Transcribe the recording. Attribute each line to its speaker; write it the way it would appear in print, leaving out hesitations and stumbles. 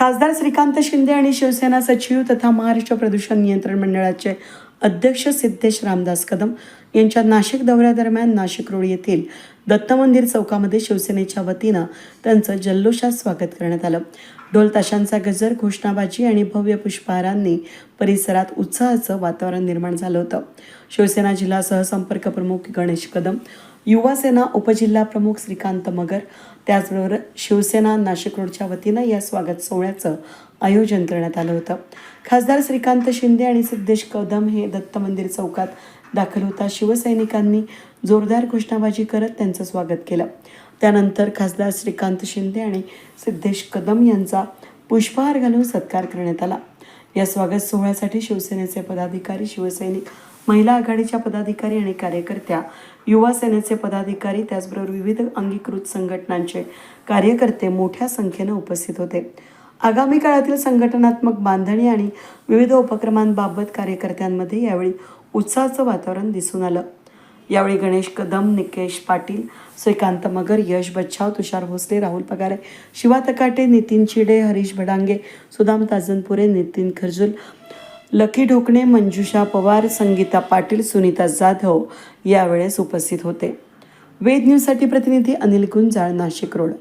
Speaker 1: खासदार श्रीकांत शिंदे आणि शिवसेना सचिव तथा महाराष्ट्र प्रदूषण नियंत्रण मंडळाचे अध्यक्ष सिद्धेश रामदास कदम यांच्या नाशिक दौऱ्यादरम्यान नाशिक रोड येथील दत्त मंदिर चौकामध्ये शिवसेनेच्या वतीनं त्यांचं जल्लोषात स्वागत करण्यात आलं. ढोल ताशांचा गजर, घोषणाबाजी आणि भव्य पुष्पहारांनी परिसरात उत्साहाचं वातावरण निर्माण झालं होतं. शिवसेना जिल्हा सहसंपर्क प्रमुख गणेश कदम, युवा सेना उपजिल्हा प्रमुख श्रीकांत मगर, त्याचबरोबर शिवसेना नाशिक रोडच्या वतीनं या स्वागत सोहळ्याचं आयोजन करण्यात आलं होतं. खासदार श्रीकांत शिंदे आणि सिद्धेश कदम हे दत्त मंदिर चौकात दाखल होता शिवसैनिकांनी जोरदार घोषणाबाजी करत त्यांचं स्वागत केलं. त्यानंतर खासदार श्रीकांत शिंदे आणि सिद्धेश कदम यांचा पुष्पहार घालून सत्कार करण्यात आला. या स्वागत सोहळ्यासाठी शिवसेनेचे पदाधिकारी, शिवसैनिक, महिला आघाडीच्या पदाधिकारी आणि कार्यकर्त्या, युवा सेनेचे पदाधिकारी, त्याचबरोबर विविध अंगीकृत संघटनांचे कार्यकर्ते मोठ्या संख्येनं उपस्थित होते. आगामी काळातील संघटनात्मक बांधणी आणि विविध उपक्रमांबाबत कार्यकर्त्यांमध्ये यावेळी उत्साहाचं वातावरण दिसून आलं. यावेळी गणेश कदम, निकेश पाटील, श्रीकांत मगर, यश बच्छाव, तुषार भोसले, राहुल पगारे, शिवा तकाटे, नितीन चिडे, हरीश भडांगे, सुदाम ताजनपुरे, नितीन खर्जुल, लकी ढोकणे, मंजुषा पवार, संगीता पाटील, सुनीता जाधव यावेळेस उपस्थित होते. वेद न्यूजसाठी प्रतिनिधी अनिल गुंजाळ, नाशिक रोड.